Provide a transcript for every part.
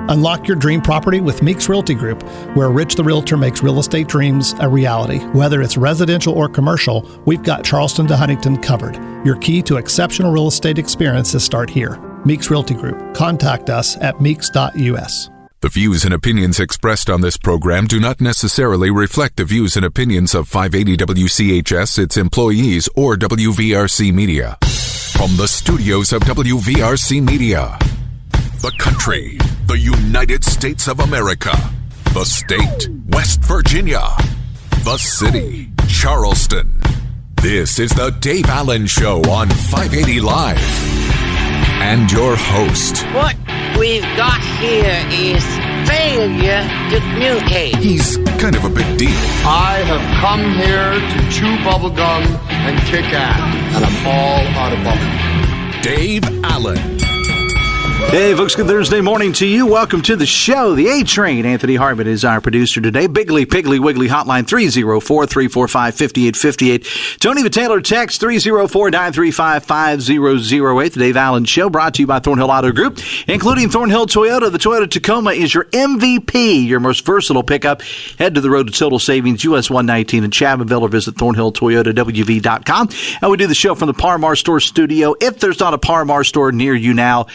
Unlock your dream property with Meeks Realty Group, where Rich the Realtor makes real estate dreams a reality. Whether it's residential or commercial, we've got Charleston to Huntington covered. Your key to exceptional real estate experiences start here. Meeks Realty Group. Contact us at meeks.us. The views and opinions expressed on this program do not necessarily reflect the views and opinions of 580 WCHS, its employees, or WVRC Media. From the studios of WVRC Media, the country, the United States of America, the state, West Virginia, the city, Charleston. This is the Dave Allen Show on 580 Live. And your host. What we've got here is failure to communicate. He's kind of a big deal. I have come here to chew bubblegum and kick ass, and I'm all out of bubblegum. Dave Allen. Hey, folks, good Thursday morning to you. Welcome to the show. The A-Train, Anthony Hartman, is our producer today. Biggly, Piggly, Wiggly, hotline 304-345-5858. Tony the Taylor, text 304-935-5008. The Dave Allen Show, brought to you by Thornhill Auto Group, including Thornhill Toyota. The Toyota Tacoma is your MVP, your most versatile pickup. Head to the road to total savings, US 119 in Chapmanville, or visit ThornhillToyotaWV.com. And we do the show from the Par-Mar Store studio. If there's not a Par-Mar store near you now,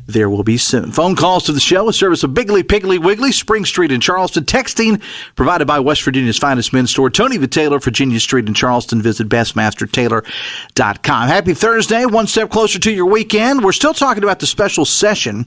there will be soon. Phone calls to the show, a service of Biggly, Piggly, Wiggly, Spring Street in Charleston. Texting provided by West Virginia's finest men's store, Tony the Taylor, Virginia Street in Charleston. Visit BestMasterTaylor.com. Happy Thursday, one step closer to your weekend. We're still talking about the special session,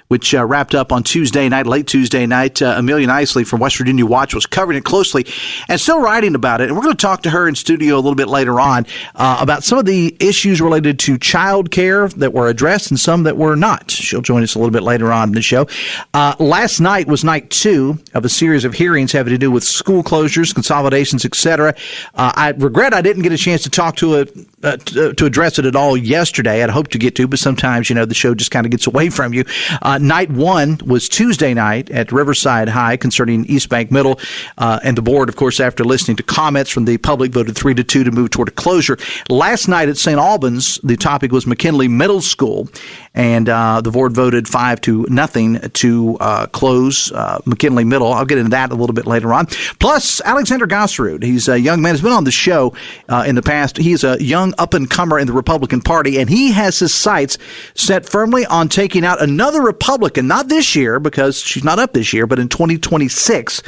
which wrapped up on Tuesday night, late Tuesday night. Amelia Knisely from West Virginia Watch was covering it closely and still writing about it. And we're going to talk to her in studio a little bit later on about some of the issues related to child care that were addressed and some that were not. She'll join us a little bit later on in the show. Last night was night 2 of a series of hearings having to do with school closures, consolidations, etc. I regret I didn't get a chance to talk to it, to address it at all yesterday. I'd hoped to get to, but sometimes, the show just kind of gets away from you. Night 1 was Tuesday night at Riverside High concerning East Bank Middle, and the board, of course, after listening to comments from the public, voted 3-2 to move toward a closure. Last night at St. Albans, the topic was McKinley Middle School, and the board voted 5-0 to close McKinley Middle. I'll get into that a little bit later on. Plus, Alexander Gaaserud, he's a young man, he's been on the show in the past. He's a young up-and-comer in the Republican Party, and he has his sights set firmly on taking out another Republican, not this year because she's not up this year, but in 2026.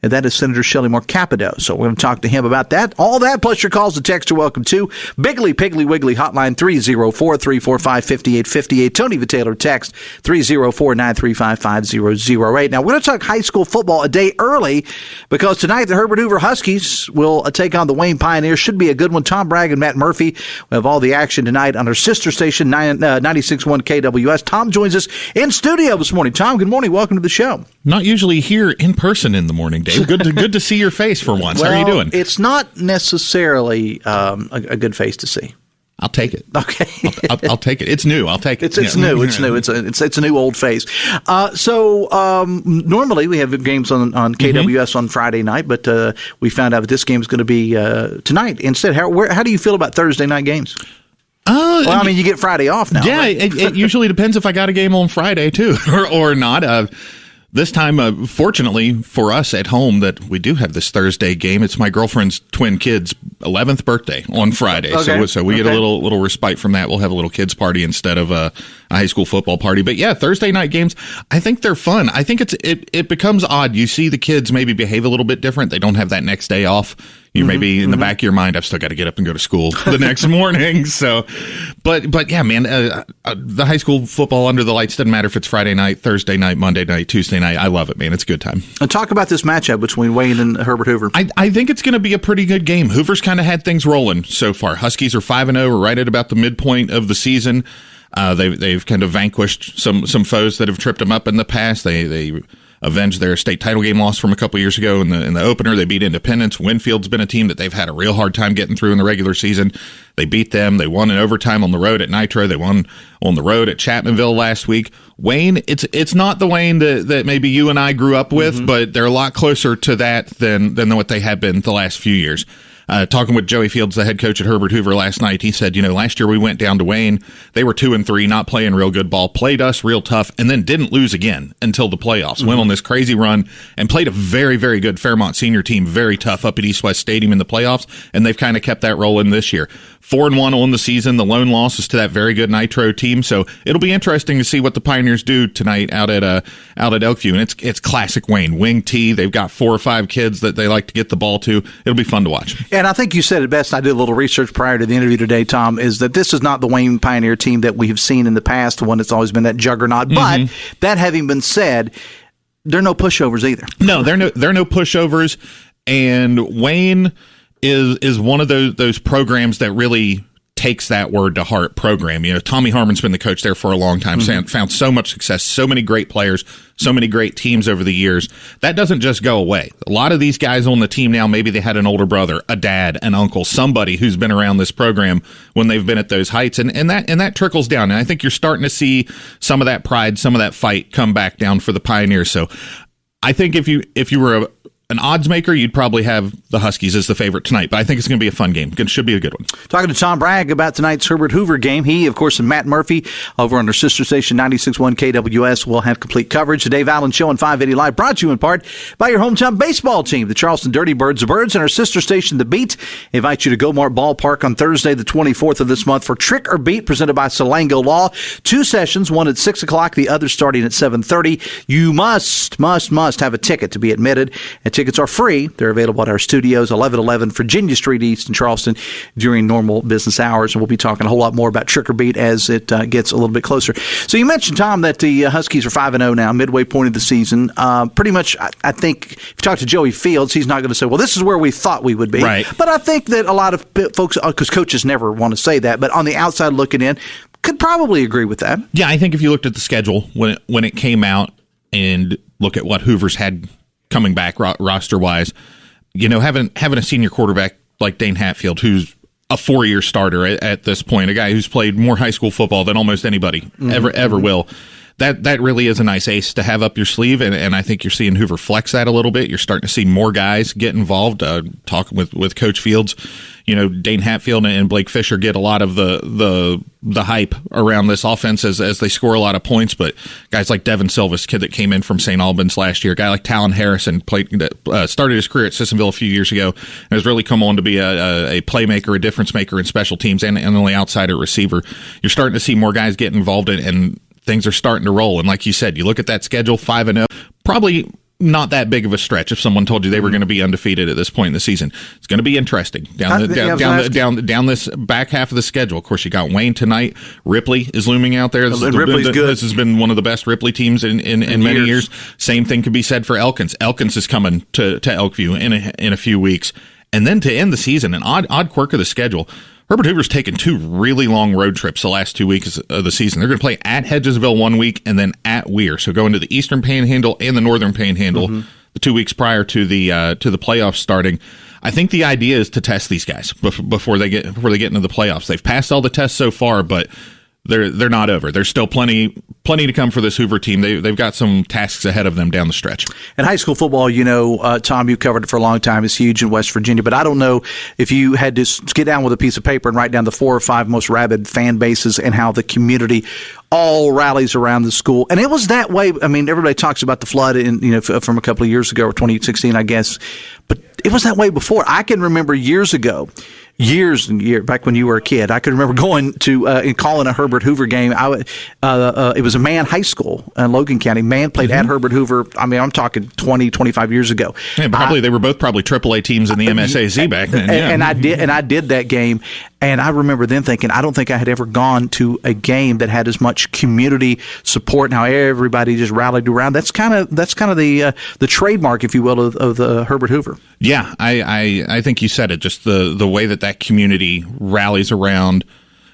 And that is Senator Shelley Moore Capito. So we're going to talk to him about that. All that, plus your calls and texts are welcome too. Biggly, Piggly, Wiggly, hotline 304-345-5858. Tony the Taylor, text 304-935-5008. Now, we're going to talk high school football a day early because tonight the Herbert Hoover Huskies will take on the Wayne Pioneers. Should be a good one. Tom Bragg and Matt Murphy will have all the action tonight on our sister station, 96.1 KWS. Tom joins us in studio this morning. Tom, good morning. Welcome to the show. Not usually here in person in the morning, Dave. Good to see your face for once. Well, how are you doing? It's not necessarily a good face to see. I'll take it. Okay, I'll take it. It's new. I'll take it. It's new. It's new. It's a new old face. So normally we have games on KWS on Friday night, but we found out that this game is going to be tonight instead. How do you feel about Thursday night games? Well, I mean, you get Friday off now. Yeah, right? it usually depends if I got a game on Friday too, or not. This time, fortunately for us at home, that we do have this Thursday game. It's my girlfriend's twin kid's 11th birthday on Friday, okay. so we get a little respite from that. We'll have a little kids party instead of a high school football party. But yeah, Thursday night games, I think they're fun. I think it becomes odd. You see the kids maybe behave a little bit different. They don't have that next day off. You maybe in the back of your mind, I've still got to get up and go to school the next morning. So, but yeah, man, the high school football under the lights doesn't matter if it's Friday night, Thursday night, Monday night, Tuesday night. I love it, man. It's a good time. And talk about this matchup between Wayne and Herbert Hoover. I think it's going to be a pretty good game. Hoover's kind of had things rolling so far. Huskies are 5-0. We're right at about the midpoint of the season. They've kind of vanquished some foes that have tripped them up in the past. They avenged their state title game loss from a couple years ago in the opener. They beat Independence. Winfield's been a team that they've had a real hard time getting through in the regular season. They beat them. They won in overtime on the road at Nitro. They won on the road at Chapmanville last week. Wayne, it's not the Wayne that maybe you and I grew up with, but they're a lot closer to that than what they have been the last few years. Talking with Joey Fields, the head coach at Herbert Hoover last night, he said, last year we went down to Wayne. They were 2-3, not playing real good ball, played us real tough, and then didn't lose again until the playoffs. Mm-hmm. Went on this crazy run and played a very, very good Fairmont senior team, very tough up at East West Stadium in the playoffs, and they've kind of kept that rolling this year. 4-1 on the season. The lone loss is to that very good Nitro team, so it'll be interesting to see what the Pioneers do tonight out at Elkview. And it's classic Wayne. Wing T. They've got 4 or 5 kids that they like to get the ball to. It'll be fun to watch. And I think you said it best. I did a little research prior to the interview today, Tom, is that this is not the Wayne Pioneer team that we have seen in the past, the one that's always been that juggernaut. Mm-hmm. But that having been said, they're no pushovers either. No, they're no pushovers. And Wayne is one of those programs that really takes that word to heart. Program. Tommy Harmon's been the coach there for a long time. Mm-hmm. Found so much success, so many great players, so many great teams over the years. That doesn't just go away. A lot of these guys on the team now, maybe they had an older brother, a dad, an uncle, somebody who's been around this program when they've been at those heights, and that trickles down. And I think you're starting to see some of that pride, some of that fight come back down for the Pioneers. So I think if you were an odds maker, you'd probably have the Huskies as the favorite tonight, but I think it's going to be a fun game. It should be a good one. Talking to Tom Bragg about tonight's Herbert Hoover game. He, of course, and Matt Murphy over on our sister station 96.1 KWS will have complete coverage. The Dave Allen Show on 580 Live, brought to you in part by your hometown baseball team, the Charleston Dirty Birds. The Birds, and our sister station, The Beat, invite you to Gomart Ballpark on Thursday, the 24th of this month for Trick or Beat, presented by Salango Law. 2 sessions, one at 6 o'clock, the other starting at 7:30. You must have a ticket to be admitted, and tickets are free. They're available at our studios, 1111 Virginia Street East in Charleston, during normal business hours. And we'll be talking a whole lot more about Trick or Beat as it gets a little bit closer. So you mentioned, Tom, that the Huskies are 5-0 now, midway point of the season. Pretty much, I think, if you talk to Joey Fields, he's not going to say, well, this is where we thought we would be. Right. But I think that a lot of folks, because coaches never want to say that, but on the outside looking in, could probably agree with that. Yeah, I think if you looked at the schedule when it came out and look at what Hoover's had coming back roster-wise, having a senior quarterback like Dane Hatfield, who's a 4-year starter at this point, a guy who's played more high school football than almost anybody ever will. That really is a nice ace to have up your sleeve, and I think you're seeing Hoover flex that a little bit. You're starting to see more guys get involved. Talking with Coach Fields, Dane Hatfield and Blake Fisher get a lot of the hype around this offense as they score a lot of points. But guys like Devin Silva's kid that came in from St. Albans last year, a guy like Talon Harrison started his career at Sissonville a few years ago and has really come on to be a playmaker, a difference maker in special teams, and only outside at receiver. You're starting to see more guys get involved and things are starting to roll. And like you said, you look at that schedule, 5-0, probably not that big of a stretch if someone told you they were going to be undefeated at this point in the season. It's going to be interesting down this back half of the schedule. Of course, you got Wayne tonight. Ripley is looming out there. Ripley's good. This has been one of the best Ripley teams in many years. Same thing could be said for Elkins. Elkins is coming to Elkview in a few weeks. And then to end the season, an odd quirk of the schedule, Herbert Hoover's taken 2 really long road trips the last 2 weeks of the season. They're going to play at Hedgesville 1 week and then at Weir. So going to the Eastern Panhandle and the Northern Panhandle the 2 weeks prior to the playoffs starting. I think the idea is to test these guys before they get into the playoffs. They've passed all the tests so far, but they're not over. There's still plenty to come for this Hoover team. They've got some tasks ahead of them down the stretch. And high school football, Tom, you covered it for a long time. It's huge in West Virginia. But I don't know if you had to get down with a piece of paper and write down the 4 or 5 most rabid fan bases and how the community all rallies around the school. And it was that way. I mean, everybody talks about the flood from a couple of years ago, or 2016, I guess. But it was that way before. I can remember years back when you were a kid, I could remember going to and calling a Herbert Hoover game. It was a Man high school in Logan County. Man played at Herbert Hoover. I mean, I'm talking 20, 25 years ago. Yeah, they were both probably AAA teams in the MSAC back then. Yeah. And I did that game. And I remember then thinking, I don't think I had ever gone to a game that had as much community support and how everybody just rallied around. That's kind of the trademark, if you will, of the Herbert Hoover. Yeah, I think you said it. Just the way that community rallies around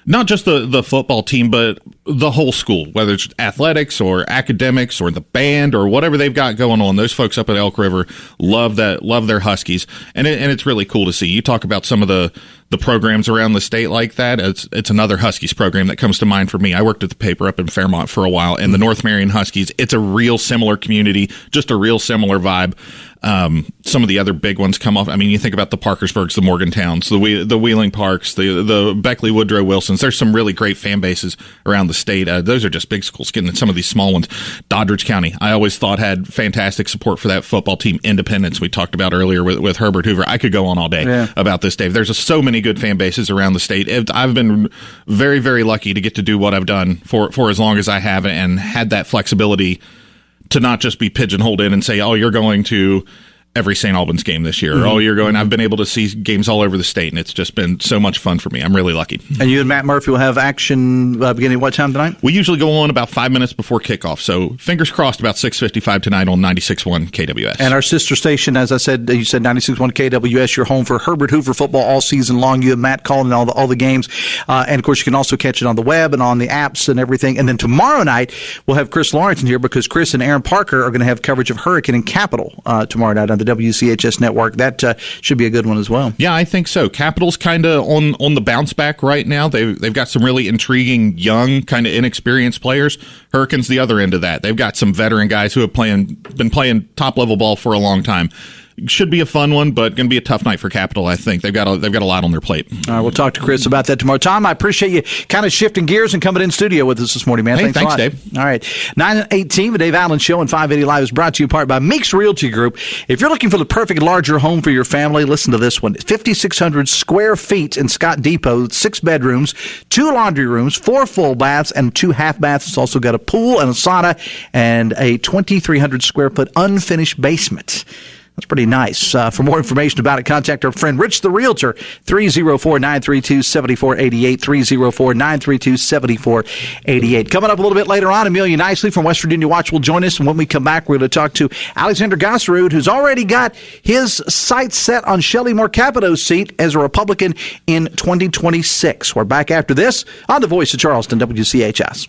not just the football team, but the whole school, whether it's athletics or academics or the band or whatever they've got going on. Those folks up at Elk River love their Huskies, and it's really cool to see. You talk about some of the the programs around the state like that, it's another Huskies program that comes to mind for me. I worked at the paper up in Fairmont for a while, and the North Marion Huskies, it's a real similar community, just a real similar vibe. Some of the other big ones come off. I mean, you think about the Parkersburgs, the Morgantowns, the Wheeling Parks, the Beckley Woodrow Wilsons. There's some really great fan bases around the state. Those are just big schools. Getting some of these small ones. Doddridge County, I always thought had fantastic support for that football team. Independence, we talked about earlier with Herbert Hoover. I could go on all day about this, Dave. There's so many good fan bases around the state. I've been very, very lucky to get to do what I've done for as long as I have, and had that flexibility to not just be pigeonholed in and say, oh, you're going to every St. Albans game this year. Oh, you're going. I've been able to see games all over the state, and it's just been so much fun for me. I'm really lucky. And you and Matt Murphy will have action beginning at what time tonight? We usually go on about 5 minutes before kickoff, so fingers crossed about 6:55 tonight on 96.1 KWS. And our sister station, as I said, you said 96.1 KWS, you're home for Herbert Hoover football all season long. You and Matt calling all the games. And, of course, you can also catch it on the web and on the apps and everything. And then tomorrow night, we'll have Chris Lawrence in here because Chris and Aaron Parker are going to have coverage of Hurricane and Capital tomorrow night on the WCHS network. That should be a good one as well. Yeah, I think so. Capital's kind of on the bounce back right now. They've got some really intriguing, young, kind of inexperienced players. Hurricane's the other end of that. They've got some veteran guys who have been playing top-level ball for a long time. Should be a fun one, but going to be a tough night for Capital, I think. They've got a lot on their plate. All right, we'll talk to Chris about that tomorrow. Tom, I appreciate you kind of shifting gears and coming in studio with us this morning, man. Hey, thanks, a lot. Dave. All right. 9:18, the Dave Allen Show and 580 Live is brought to you in part by Meeks Realty Group. If you're looking for the perfect larger home for your family, listen to this one. 5,600 square feet in Scott Depot, 6 bedrooms, 2 laundry rooms, 4 full baths, and 2 half baths. It's also got a pool and a sauna and a 2,300 square foot unfinished basement. That's pretty nice. For more information about it, contact our friend Rich the Realtor, 304-932-7488, 304-932-7488. Coming up a little bit later on, Amelia Knisely from West Virginia Watch will join us, and when we come back, we're going to talk to Alexander Gaaserud, who's already got his sights set on Shelley Moore Capito's seat as a Republican in 2026. We're back after this on the Voice of Charleston, WCHS.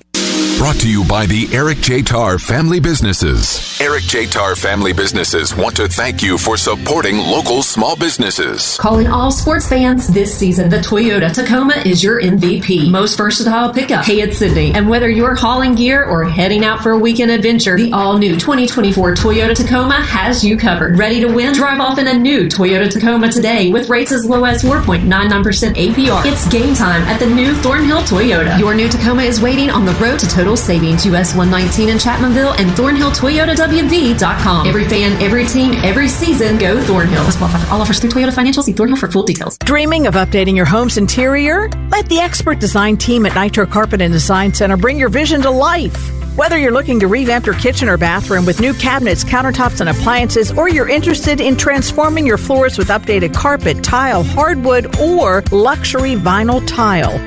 Brought to you by the Eric J. Tarr Family Businesses. Eric J. Tarr Family Businesses want to thank you for supporting local small businesses. Calling all sports fans this season, the Toyota Tacoma is your MVP. Most versatile pickup. Hey, it's Sydney. And whether you're hauling gear or heading out for a weekend adventure, the all-new 2024 Toyota Tacoma has you covered. Ready to win? Drive off in a new Toyota Tacoma today with rates as low as 4.99% APR. It's game time at the new Thornhill Toyota. Your new Tacoma is waiting on the road to total savings. US 119 in Chapmanville and ThornhillToyotaWV.com. Every fan, every team, every season, go Thornhill. Let's qualify for all offers through Toyota Financial. See Thornhill for full details. Dreaming of updating your home's interior? Let the expert design team at Nitro Carpet and Design Center bring your vision to life. Whether you're looking to revamp your kitchen or bathroom with new cabinets, countertops, and appliances, or you're interested in transforming your floors with updated carpet, tile, hardwood, or luxury vinyl tile,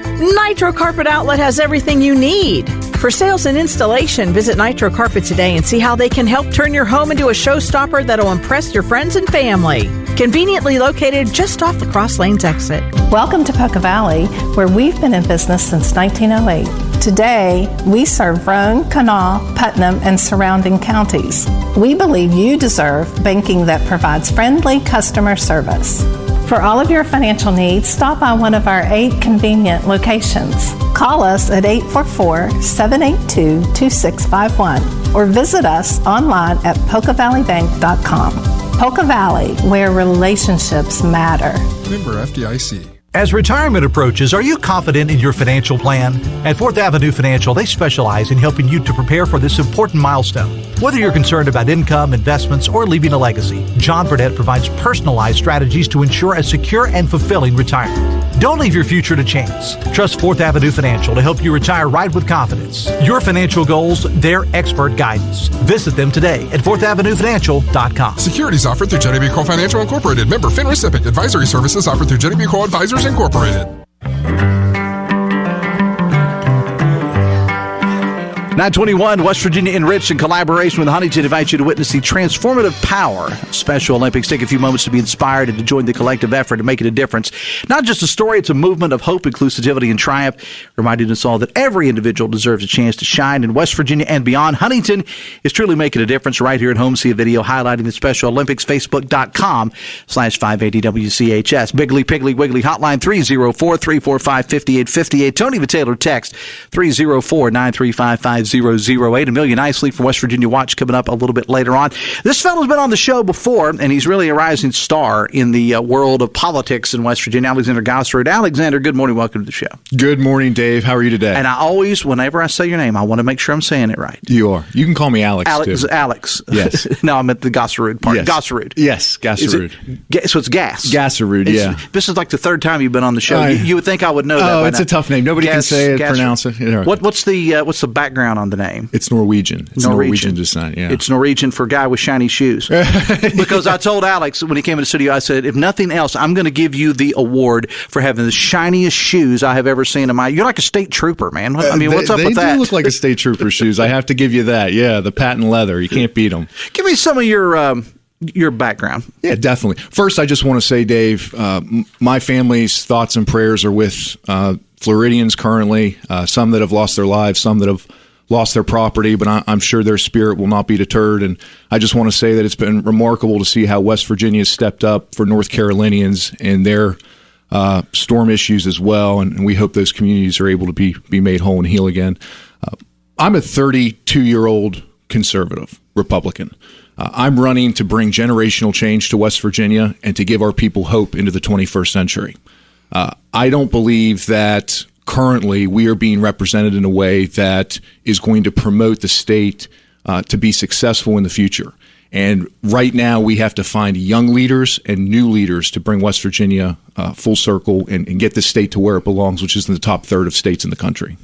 Nitro Carpet Outlet has everything you need. For sales and installation, visit Nitro Carpet today and see how they can help turn your home into a showstopper that'll impress your friends and family. Conveniently located just off the Cross Lanes exit. Welcome to Poca Valley, where we've been in business since 1908. Today, we serve Roane, Kanawha, Putnam, and surrounding counties. We believe you deserve banking that provides friendly customer service. For all of your financial needs, stop by one of our 8 convenient locations. Call us at 844-782-2651 or visit us online at PocaValleyBank.com. Poca Valley, where relationships matter. Member FDIC. As retirement approaches, are you confident in your financial plan? At 4th Avenue Financial, they specialize in helping you to prepare for this important milestone. Whether you're concerned about income, investments, or leaving a legacy, John Burnett provides personalized strategies to ensure a secure and fulfilling retirement. Don't leave your future to chance. Trust 4th Avenue Financial to help you retire right with confidence. Your financial goals, their expert guidance. Visit them today at 4thavenuefinancial.com. Securities offered through Jenny B. Crow Financial Incorporated. Member FINRA SIPC. Advisory services offered through Jenny B. Crow Advisors Incorporated. 921, West Virginia Enriched in collaboration with Huntington invites you to witness the Transformative Power Special Olympics. Take a few moments to be inspired and to join the collective effort to make it a difference. Not just a story, it's a movement of hope, inclusivity, and triumph, reminding us all that every individual deserves a chance to shine in West Virginia and beyond. Huntington is truly making a difference right here at home. See a video highlighting the Special Olympics, facebook.com/580WCHS. Biggly Piggly Wiggly hotline 304-345-5858. Tony Taylor text 304-935-5008. Amelia Knisely from West Virginia Watch coming up a little bit later on. This fellow's been on the show before, and he's really a rising star in the world of politics in West Virginia. Alexander Gaaserud. Alexander, good morning. Welcome to the show. Good morning, Dave. How are you today? And I always, whenever I say your name, I want to make sure I'm saying it right. You are. You can call me Alex, too. Alex. Yes. No, I meant the Gaaserud part. Yes. Gaaserud. Yes, Gaaserud. So it's Gas. Gaaserud, yeah. This is like the third time you've been on the show. You would think I would know that. Oh, it's a tough name. Nobody can say it, pronounce it. What's the background on the name? It's Norwegian. It's Norwegian descent, yeah. It's Norwegian for guy with shiny shoes. Because I told Alex when he came in the studio, I said, if nothing else, I'm going to give you the award for having the shiniest shoes I have ever seen in my. You're like a state trooper, man. I mean, what's up with that? They do look like a state trooper shoes. I have to give you that. Yeah, the patent leather. You can't beat them. Give me some of your background. Yeah, definitely. First, I just want to say, Dave, my family's thoughts and prayers are with Floridians currently, some that have lost their lives, some that have lost their property, but I'm sure their spirit will not be deterred. And I just want to say that it's been remarkable to see how West Virginia has stepped up for North Carolinians and their storm issues as well. And we hope those communities are able to be made whole and heal again. I'm a 32-year-old conservative Republican. I'm running to bring generational change to West Virginia and to give our people hope into the 21st century. I don't believe that currently we are being represented in a way that is going to promote the state to be successful in the future. And right now we have to find young leaders and new leaders to bring West Virginia full circle and get this state to where it belongs, which is in the top third of states in the country.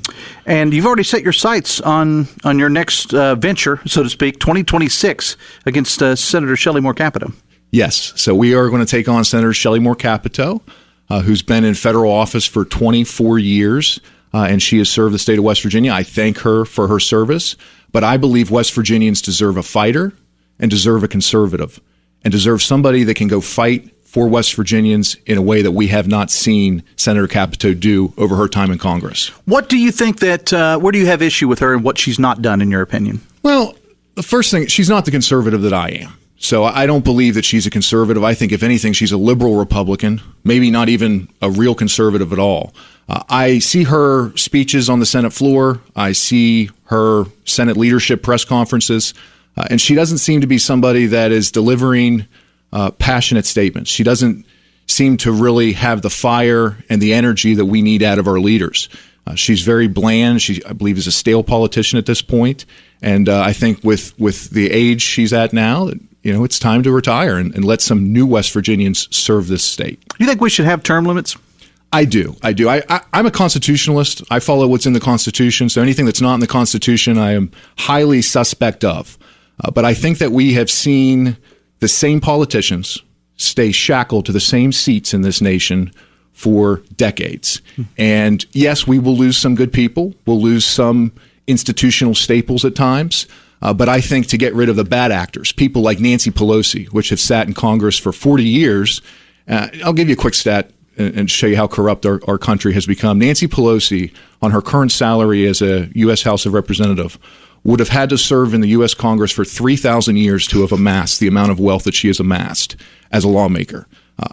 And you've already set your sights on your next venture, so to speak, 2026 against Senator Shelley Moore Capito. Yes. So we are going to take on Senator Shelley Moore Capito, who's been in federal office for 24 years, and she has served the state of West Virginia. I thank her for her service, but I believe West Virginians deserve a fighter and deserve a conservative and deserve somebody that can go fight for West Virginians in a way that we have not seen Senator Capito do over her time in Congress. What do you think that, where do you have issue with her and what she's not done, in your opinion? Well, the first thing, she's not the conservative that I am. So I don't believe that she's a conservative. I think, if anything, she's a liberal Republican, maybe not even a real conservative at all. I see her speeches on the Senate floor. I see her Senate leadership press conferences, and she doesn't seem to be somebody that is delivering passionate statements. She doesn't seem to really have the fire and the energy that we need out of our leaders. She's very bland. She, I believe, is a stale politician at this point. And I think with the age she's at now, it's time to retire and let some new West Virginians serve this state. You think we should have term limits? I do. I'm a constitutionalist. I follow what's in the Constitution. So anything that's not in the Constitution, I am highly suspect of. But I think that we have seen the same politicians stay shackled to the same seats in this nation for decades. And yes, we will lose some good people. We'll lose some institutional staples at times. But I think to get rid of the bad actors, people like Nancy Pelosi, which have sat in Congress for 40 years, I'll give you a quick stat and show you how corrupt our country has become. Nancy Pelosi, on her current salary as a U.S. House of Representative, would have had to serve in the U.S. Congress for 3,000 years to have amassed the amount of wealth that she has amassed as a lawmaker.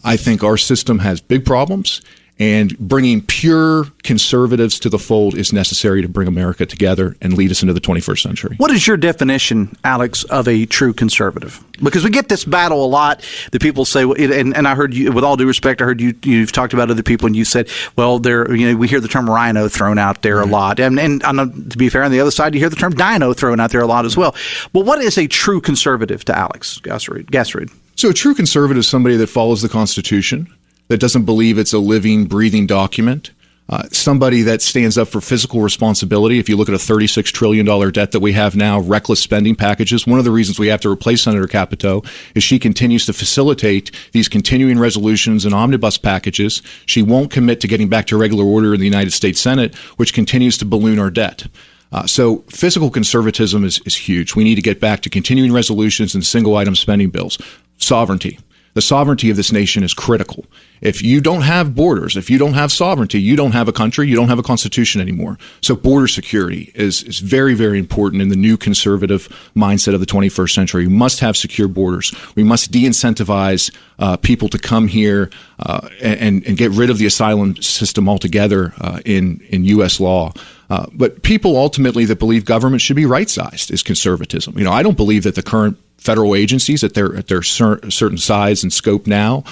I think our system has big problems, and bringing pure conservatives to the fold is necessary to bring America together and lead us into the 21st century. What is your definition, Alex, of a true conservative? Because we get this battle a lot. The people say, and I heard you, with all due respect, I heard you've talked about other people, and you said, well, we hear the term rhino thrown out there a lot. And to be fair, on the other side, you hear the term dino thrown out there a lot as well. But what is a true conservative to Alex Gaaserud? So a true conservative is somebody that follows the Constitution, that doesn't believe it's a living, breathing document, somebody that stands up for fiscal responsibility. If you look at a $36 trillion debt that we have now, reckless spending packages, one of the reasons we have to replace Senator Capito is she continues to facilitate these continuing resolutions and omnibus packages. She won't commit to getting back to regular order in the United States Senate, which continues to balloon our debt. So fiscal conservatism is huge. We need to get back to continuing resolutions and single item spending bills. Sovereignty. The sovereignty of this nation is critical. If you don't have borders, if you don't have sovereignty, you don't have a country, you don't have a constitution anymore. So border security is very, very important in the new conservative mindset of the 21st century. We must have secure borders. We must de-incentivize people to come here and get rid of the asylum system altogether in U.S. law. But people ultimately that believe government should be right-sized is conservatism. I don't believe that the current federal agencies at their certain size and scope now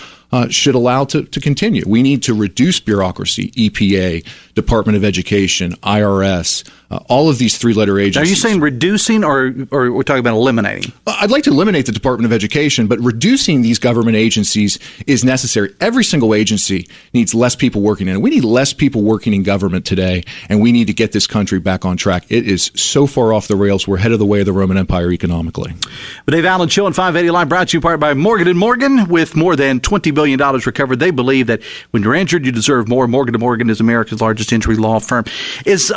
should allow to continue. We need to reduce bureaucracy, EPA, Department of Education, IRS, all of these three-letter agencies. Are you saying reducing or we're talking about eliminating? I'd like to eliminate the Department of Education, but reducing these government agencies is necessary. Every single agency needs less people working in it. We need less people working in government today, and we need to get this country back on track. It is so far off the rails. We're head of the way of the Roman Empire economically. But Dave Allen Show on 580 Live brought to you in part by Morgan & Morgan. With more than $20 billion recovered, they believe that when you're injured, you deserve more. Morgan & Morgan is America's largest injury law firm. Is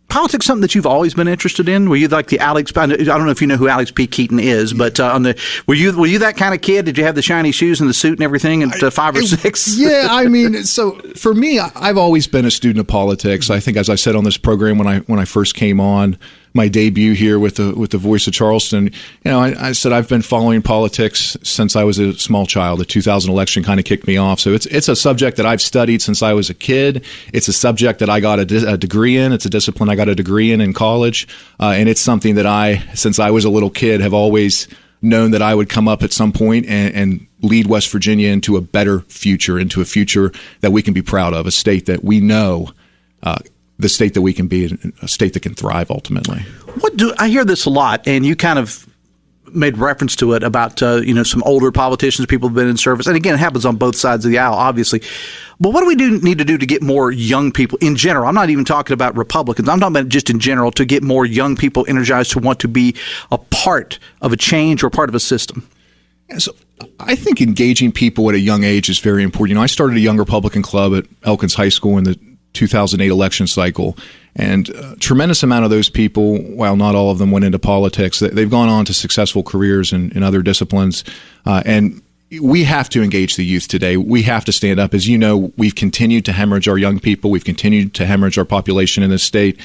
politics something that you've always been interested in? Were you like the Alex? I don't know if you know who Alex P. Keaton is, but were you that kind of kid? Did you have the shiny shoes and the suit and everything at 5 or 6? Yeah, I mean, so for me, I've always been a student of politics. I think, as I said on this program when I first came on my debut here with the Voice of Charleston, I said I've been following politics since I was a small child. The 2000 election kind of kicked me off. So it's a subject that I've studied since I was a kid. It's a subject that I got a degree in. It's a discipline I got a degree in college. And it's something that since I was a little kid, have always known that I would come up at some point and lead West Virginia into a better future, into a future that we can be proud of, a state that we know the state that we can be, a state that can thrive ultimately. I hear this a lot, and you kind of made reference to it about some older politicians, people who've been in service, and again, it happens on both sides of the aisle, obviously. But what do we need to do to get more young people in general? I'm not even talking about Republicans. I'm talking about just in general to get more young people energized to want to be a part of a change or part of a system. Yeah, so I think engaging people at a young age is very important. I started a young Republican club at Elkins High School in the 2008 election cycle, and a tremendous amount of those people, while not all of them went into politics, they've gone on to successful careers in other disciplines, and we have to engage the youth today. We have to stand up. As you know, we've continued to hemorrhage our young people. We've continued to hemorrhage our population in this state.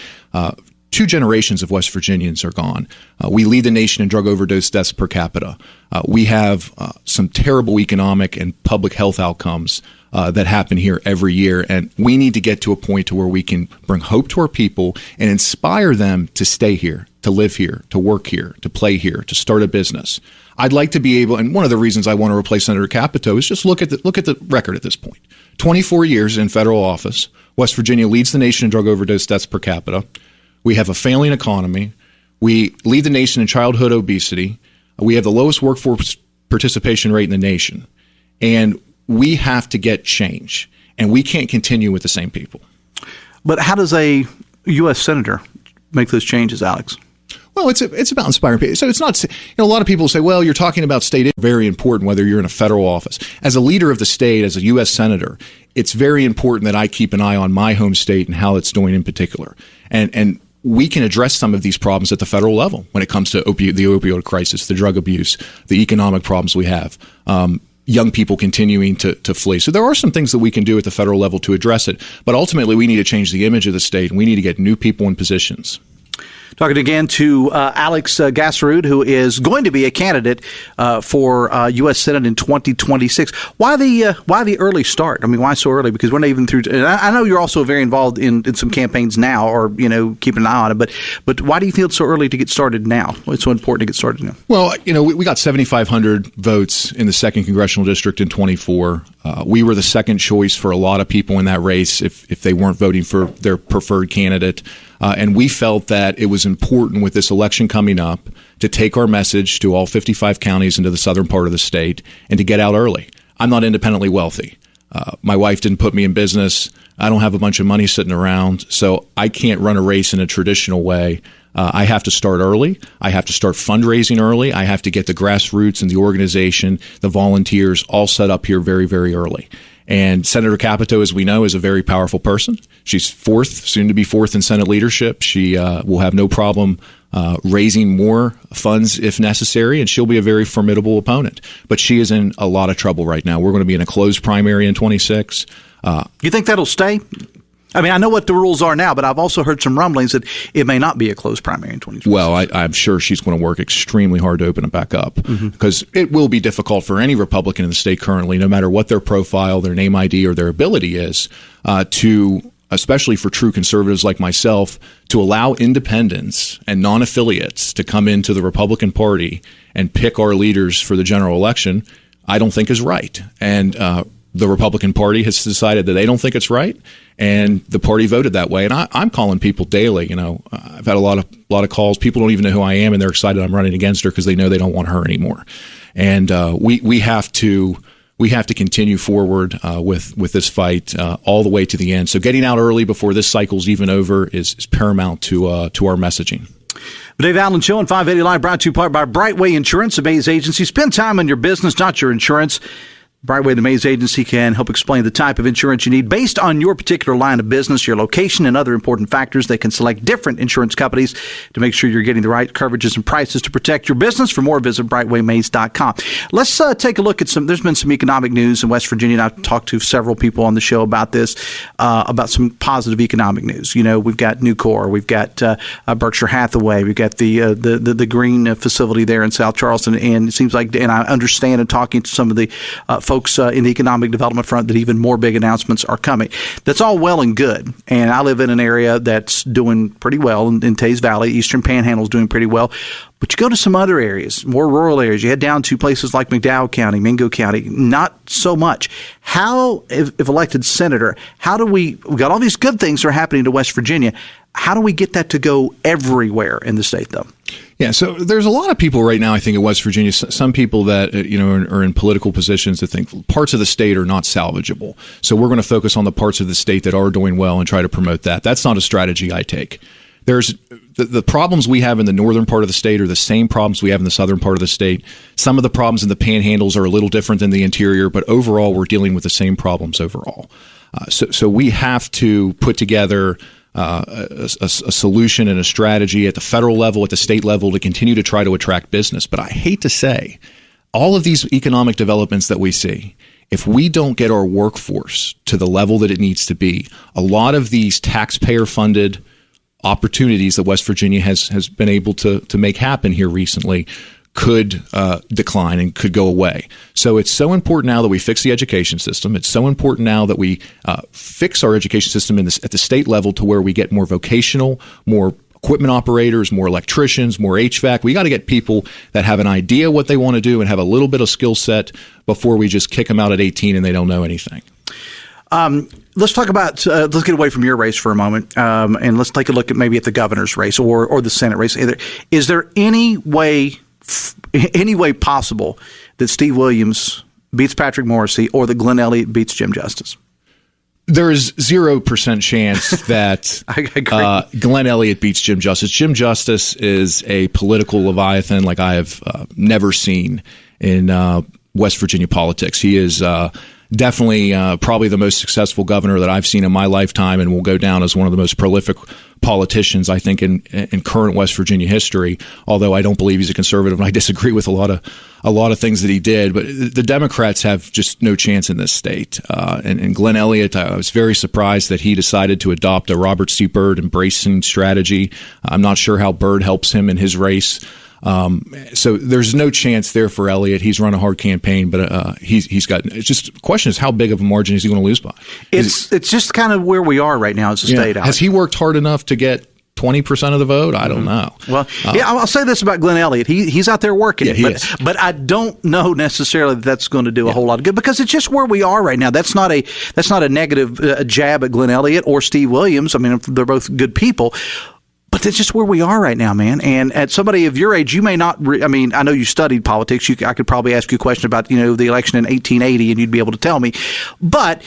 2 generations of West Virginians are gone. We lead the nation in drug overdose deaths per capita. We have some terrible economic and public health outcomes that happen here every year. And we need to get to a point to where we can bring hope to our people and inspire them to stay here, to live here, to work here, to play here, to start a business. I'd like to be able, and one of the reasons I want to replace Senator Capito is just look at the record at this point. 24 years in federal office. West Virginia leads the nation in drug overdose deaths per capita. We have a failing economy. We lead the nation in childhood obesity. We have the lowest workforce participation rate in the nation. And we have to get change. And we can't continue with the same people. But how does a U.S. Senator make those changes, Alex? Well, it's about inspiring people. So it's not, a lot of people say, well, you're talking about state. It's very important whether you're in a federal office. As a leader of the state, as a U.S. Senator, it's very important that I keep an eye on my home state and how it's doing in particular. And we can address some of these problems at the federal level when it comes to the opioid crisis, the drug abuse, the economic problems we have, young people continuing to flee. So there are some things that we can do at the federal level to address it. But ultimately, we need to change the image of the state, and we need to get new people in positions. Talking again to Alex Gaaserud, who is going to be a candidate for U.S. Senate in 2026. Why the early start? I mean, why so early? Because we're not even through. I know you're also very involved in some campaigns now, or keeping an eye on it. But why do you feel it's so early to get started now? It's so important to get started now. Well, we got 7,500 votes in the 2nd Congressional District in 24. We were the second choice for a lot of people in that race if they weren't voting for their preferred candidate. And we felt that it was important with this election coming up to take our message to all 55 counties into the southern part of the state and to get out early. I'm not independently wealthy. My wife didn't put me in business. I don't have a bunch of money sitting around, so I can't run a race in a traditional way. I have to start early. I have to start fundraising early. I have to get the grassroots and the organization, the volunteers all set up here very, very early. And Senator Capito, as we know, is a very powerful person. She's soon to be fourth in Senate leadership. She will have no problem raising more funds if necessary, and she'll be a very formidable opponent. But she is in a lot of trouble right now. We're going to be in a closed primary in 26. You think that'll stay? I mean, I know what the rules are now, but I've also heard some rumblings that it may not be a closed primary in 2026. Well, I'm sure she's going to work extremely hard to open it back up because it will be difficult for any Republican in the state currently, no matter what their profile, their name ID, or their ability is, especially for true conservatives like myself, to allow independents and non-affiliates to come into the Republican Party and pick our leaders for the general election, I don't think is right. And the Republican Party has decided that they don't think it's right, and the party voted that way. And I'm calling people daily. I've had a lot of calls. People don't even know who I am, and they're excited I'm running against her because they know they don't want her anymore. And we have to continue forward with this fight all the way to the end. So getting out early before this cycle's even over is paramount to our messaging. Dave Allen Show on 580 Live, brought to you by Brightway Insurance, a Mays agency. Spend time on your business, not your insurance. Brightway, the Mays agency, can help explain the type of insurance you need based on your particular line of business, your location, and other important factors. They can select different insurance companies to make sure you're getting the right coverages and prices to protect your business. For more, visit brightwaymays.com. Let's take a look at there's been some economic news in West Virginia, and I've talked to several people on the show about this, about some positive economic news. We've got Nucor, we've got Berkshire Hathaway, we've got the green facility there in South Charleston, and it seems like, and I understand in talking to some of the folks in the economic development front, that even more big announcements are coming. That's all well and good. And I live in an area that's doing pretty well in Tays Valley. Eastern Panhandle is doing pretty well. But you go to some other areas, more rural areas. You head down to places like McDowell County, Mingo County, not so much. How, if elected senator, we've got all these good things that are happening to West Virginia. How do we get that to go everywhere in the state, though? Yeah, so there's a lot of people right now, I think, in West Virginia, some people that are in political positions that think parts of the state are not salvageable. So we're going to focus on the parts of the state that are doing well and try to promote that. That's not a strategy I take. There's the problems we have in the northern part of the state are the same problems we have in the southern part of the state. Some of the problems in the panhandles are a little different than the interior, but overall we're dealing with the same problems overall. So we have to put together a solution and a strategy at the federal level, at the state level, to continue to try to attract business. But I hate to say, all of these economic developments that we see, if we don't get our workforce to the level that it needs to be, a lot of these taxpayer-funded opportunities that West Virginia has been able to make happen here recently could decline and could go away. So it's so important now that we fix the education system. It's so important now that we fix our education system at the state level to where we get more vocational, more equipment operators, more electricians, more HVAC. We got to get people that have an idea what they want to do and have a little bit of skill set before we just kick them out at 18 and they don't know anything. Let's talk about, let's get away from your race for a moment, and let's take a look at maybe at the governor's race or the Senate race. Is there any way possible that Steve Williams beats Patrick Morrissey or that Glenn Elliott beats Jim Justice? There is 0% chance that Glenn Elliott beats Jim Justice. Jim Justice is a political leviathan like I have never seen in West Virginia politics. He is definitely probably the most successful governor that I've seen in my lifetime, and will go down as one of the most prolific politicians, I think, in current West Virginia history. Although I don't believe he's a conservative, and I disagree with a lot of things that he did. But the Democrats have just no chance in this state. And Glenn Elliott, I was very surprised that he decided to adopt a Robert C. Byrd embracing strategy. I'm not sure how Byrd helps him in his race. So there's no chance there for Elliott. He's run a hard campaign, but he's got. It's just the question is how big of a margin is he going to lose by? It's just kind of where we are right now as a state. Has he worked hard enough to get 20% of the vote? I don't know. Well, I'll say this about Glenn Elliott. He's out there working it, but I don't know necessarily that that's going to do a whole lot of good, because it's just where we are right now. That's not a negative jab at Glenn Elliott or Steve Williams. I mean, they're both good people. But that's just where we are right now, man. And at somebody of your age, you may not. I mean, I know you studied politics. I could probably ask you a question about the election in 1880, and you'd be able to tell me. But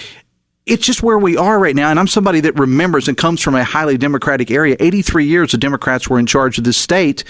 it's just where we are right now. And I'm somebody that remembers and comes from a highly Democratic area. 83 years the Democrats were in charge of this state.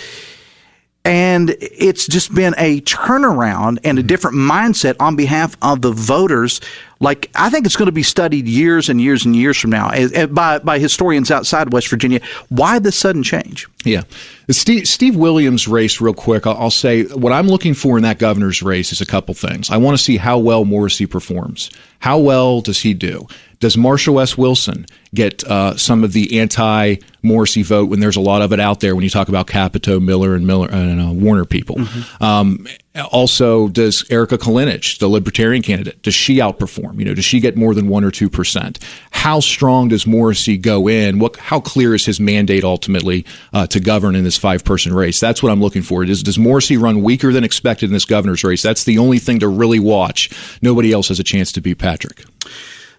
And it's just been a turnaround and a different mindset on behalf of the voters like I think it's going to be studied years and years and years from now by historians outside West Virginia. Why this sudden change? Yeah. The Steve Williams race, real quick, I'll say what I'm looking for in that governor's race is a couple things. I want to see how well Morrissey performs. How well does he do? Does Marshall S. Wilson get some of the anti-Morrissey vote when there's a lot of it out there when you talk about Capito, Miller, and Warner people? Mm-hmm. Also, does Erica Kalinich, the Libertarian candidate, does she outperform? Does she get more than 1 or 2%? How strong does Morrissey go in? How clear is his mandate ultimately to govern in this 5-person race? That's what I'm looking for. Does Morrissey run weaker than expected in this governor's race? That's the only thing to really watch. Nobody else has a chance to beat Patrick.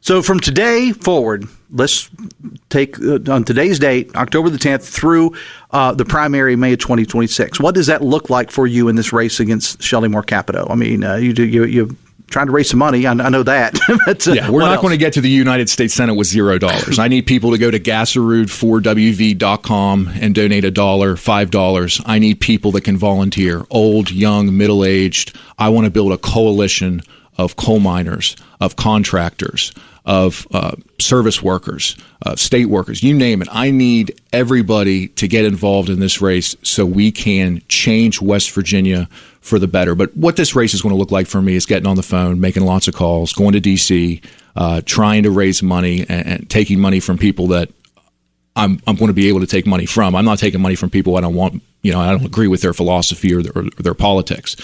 So from today forward, let's take on today's date, October the 10th, through the primary May of 2026. What does that look like for you in this race against Shelley Moore Capito? I mean, you're trying to raise some money. I know that. But, we're not going to get to the United States Senate with $0. I need people to go to Gaaserud4WV.com and donate $1, $5. I need people that can volunteer, old, young, middle-aged. I want to build a coalition of coal miners, of contractors, of service workers, state workers, you name it. I need everybody to get involved in this race so we can change West Virginia for the better. But what this race is going to look like for me is getting on the phone, making lots of calls, going to D.C., trying to raise money and taking money from people that I'm going to be able to take money from. I'm not taking money from people I don't want. I don't agree with their philosophy or their politics.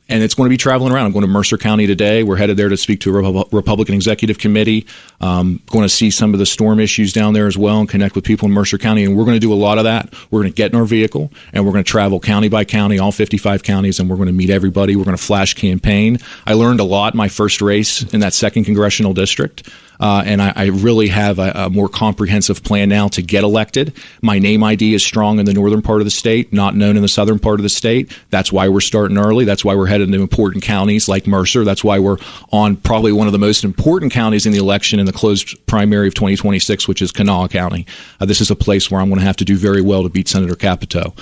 And it's going to be traveling around. I'm going to Mercer County today. We're headed there to speak to a Republican executive committee. Going to see some of the storm issues down there as well and connect with people in Mercer County. And we're going to do a lot of that. We're going to get in our vehicle and we're going to travel county by county, all 55 counties, and we're going to meet everybody. We're going to flash campaign. I learned a lot in my first race in that 2nd congressional district. And I really have a more comprehensive plan now to get elected. My name ID is strong in the northern part of the state, not known in the southern part of the state. That's why we're starting early. That's why we're headed into important counties like Mercer. That's why we're on probably one of the most important counties in the election in the closed primary of 2026, which is Kanawha County. This is a place where I'm going to have to do very well to beat Senator Capito.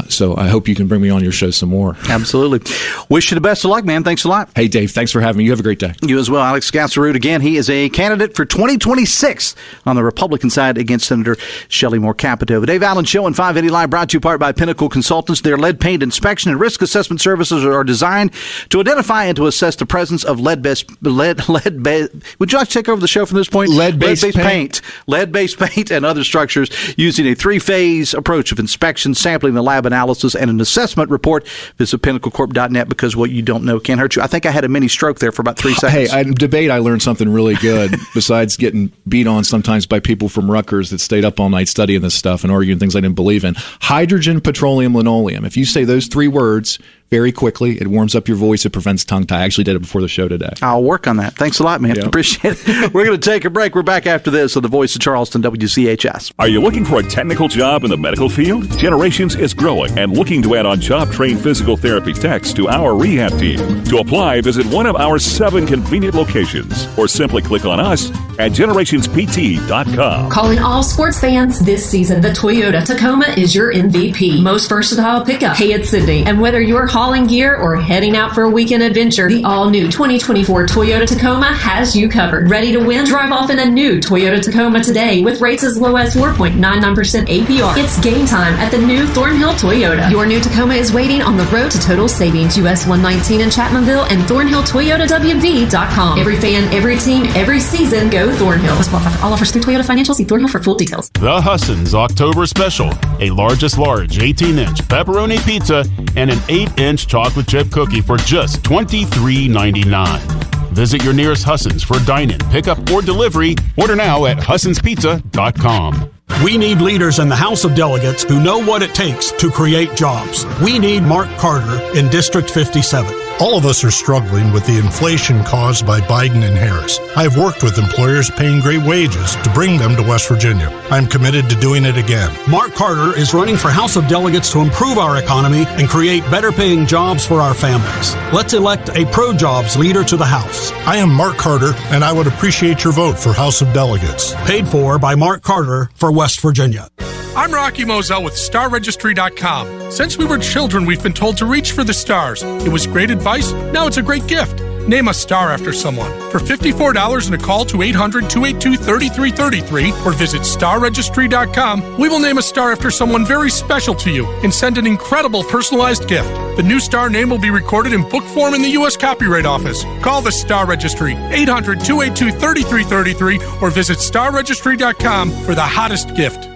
So I hope you can bring me on your show some more. Absolutely. Wish you the best of luck, man. Thanks a lot. Hey, Dave, thanks for having me. You have a great day. You as well. Alex Gaaserud, again, he is a candidate for 2026 on the Republican side against Senator Shelley Moore Capito. The Dave Allen Show and 580 Live brought to you part by Pinnacle Consultants. Their lead paint inspection and risk assessment services are designed to identify and to assess the presence of lead-based. Would you like to take over the show from this point? Lead-based paint. Lead-based paint and other structures using a 3-phase approach of inspection, sampling, the lab analysis, and an assessment report. Visit pinnaclecorp.net because what you don't know can't hurt you. I think I had a mini stroke there for about 3 seconds. Hey, in debate, I learned something really good besides getting beat on sometimes by people from Rutgers that stayed up all night studying this stuff and arguing things I didn't believe in. Hydrogen, petroleum, linoleum. If you say those 3 words very quickly, it warms up your voice. It prevents tongue tie. I actually did it before the show today. I'll work on that. Thanks a lot, man. Yep. Appreciate it. We're going to take a break. We're back after this on the Voice of Charleston, WCHS. Are you looking for a technical job in the medical field? Generations is growing and looking to add on job-trained physical therapy techs to our rehab team. To apply, visit one of our 7 convenient locations or simply click on us at generationspt.com. Calling all sports fans this season, the Toyota Tacoma is your MVP. Most versatile pickup. Hey, it's Sydney. And whether you're hauling gear or heading out for a weekend adventure, the all-new 2024 Toyota Tacoma has you covered. Ready to win? Drive off in a new Toyota Tacoma today with rates as low as 4.99% APR. It's game time at the new Thornhill Toyota. Your new Tacoma is waiting on the road to total savings. US 119 in Chapmanville and ThornhillToyotaWV.com. Every fan, every team, every season, go Thornhill. All offers through Toyota Financial. See Thornhill for full details. The Husson's October Special. A largest large 18-inch pepperoni pizza and an 8-inch chocolate chip cookie for just $23.99. Visit your nearest Husson's for dine-in, pickup, or delivery. Order now at HussonsPizza.com. We need leaders in the House of Delegates who know what it takes to create jobs. We need Mark Carter in District 57. All of us are struggling with the inflation caused by Biden and Harris. I have worked with employers paying great wages to bring them to West Virginia. I'm committed to doing it again. Mark Carter is running for House of Delegates to improve our economy and create better paying jobs for our families. Let's elect a pro-jobs leader to the House. I am Mark Carter, and I would appreciate your vote for House of Delegates. Paid for by Mark Carter for West Virginia. I'm Rocky Moselle with StarRegistry.com. Since we were children, we've been told to reach for the stars. It was great advice. Now it's a great gift. Name a star after someone. For $54 and a call to 800-282-3333 or visit starregistry.com, we will name a star after someone very special to you and send an incredible personalized gift. The new star name will be recorded in book form in the U.S. Copyright Office. Call the Star Registry, 800-282-3333 or visit starregistry.com for the hottest gift.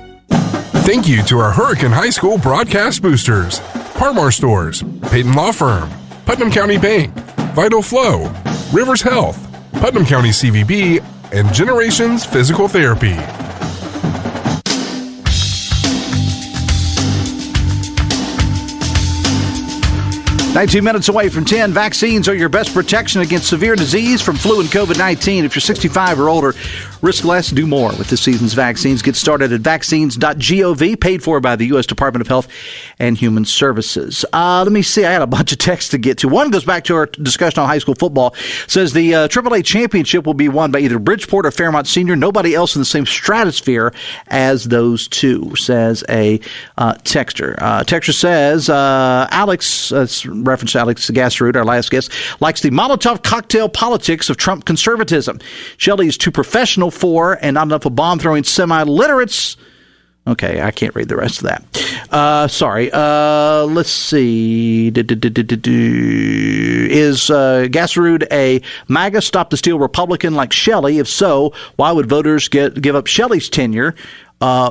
Thank you to our Hurricane High School broadcast boosters, Parmar Stores, Peyton Law Firm, Putnam County Bank, Vital Flow, Rivers Health, Putnam County CVB, and Generations Physical Therapy. "19 minutes away from 10. Vaccines are your best protection against severe disease from flu and COVID-19. If you're 65 or older, risk less, do more with this season's vaccines. Get started at vaccines.gov, paid for by the U.S. Department of Health and Human Services. Let me see. I had a bunch of texts to get to. One goes back to our discussion on high school football. Says the AAA championship will be won by either Bridgeport or Fairmont Senior. Nobody else in the same stratosphere as those two, says a texter. Texter says, Alex, reference to Alex Gaaserud, our last guest, likes the Molotov cocktail politics of Trump conservatism. Shelley is too professional for and not enough of bomb-throwing semi-literates. Okay, I can't read the rest of that. Sorry. Let's see. Is Gaaserud a MAGA stop-the-steal Republican like Shelley? If so, why would voters give up Shelley's tenure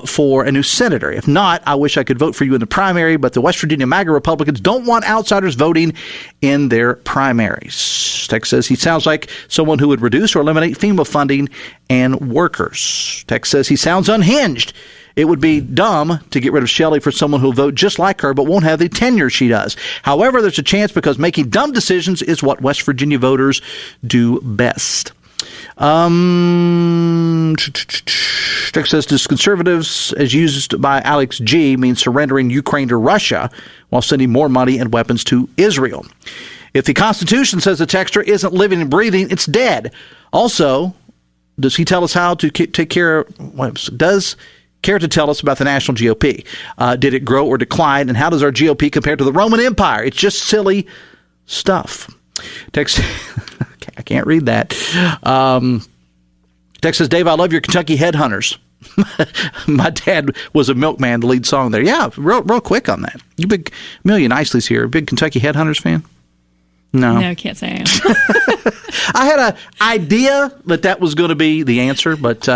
for a new senator? If not, I wish I could vote for you in the primary, but the West Virginia MAGA Republicans don't want outsiders voting in their primaries. Text says he sounds like someone who would reduce or eliminate FEMA funding and workers. Text says he sounds unhinged. It would be dumb to get rid of Shelley for someone who'll vote just like her but won't have the tenure she does. However, there's a chance because making dumb decisions is what West Virginia voters do best. Text says, does conservatives, as used by Alex G., mean surrendering Ukraine to Russia while sending more money and weapons to Israel? If the Constitution, says the texter, isn't living and breathing, it's dead. Also, does he tell us how to take care of, does care to tell us about the national GOP? Did it grow or decline? And how does our GOP compare to the Roman Empire? It's just silly stuff. Text, I can't read that. Text says, Dave, I love your Kentucky Headhunters. My dad was a milkman, the lead song there. Yeah, real quick on that. You big, Amelia Knisely's here, big Kentucky Headhunters fan? No, can't say I am. I had an idea that was going to be the answer, but,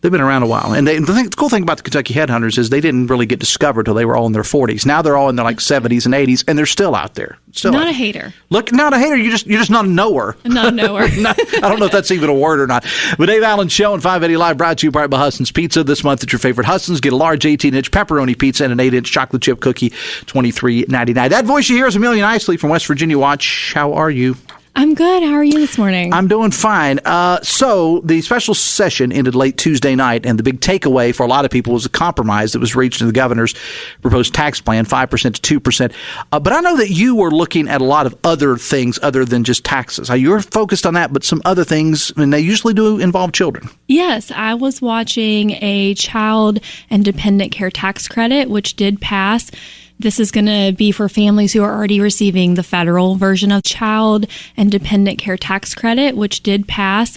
they've been around a while. And the cool thing about the Kentucky Headhunters is they didn't really get discovered till they were all in their 40s. Now they're all in their 70s and 80s, and they're still out there. Not a hater. Look, not a hater. You're just not a knower. Not a knower. I don't know if that's even a word or not. But Dave Allen Show and 580 Live brought to you by Hudson's Pizza. This month at your favorite Hudson's, get a large 18-inch pepperoni pizza and an 8-inch chocolate chip cookie, $23.99. That voice you hear is Amelia Knisely from West Virginia Watch. How are you? I'm good. How are you this morning? I'm doing fine. So the special session ended late Tuesday night, and the big takeaway for a lot of people was a compromise that was reached in the governor's proposed tax plan, 5% to 2%. But I know that you were looking at a lot of other things other than just taxes. You're focused on that, but some other things, and they usually do involve children. Yes, I was watching a child and dependent care tax credit, which did pass. This is going to be for families who are already receiving the federal version of child and dependent care tax credit, which did pass.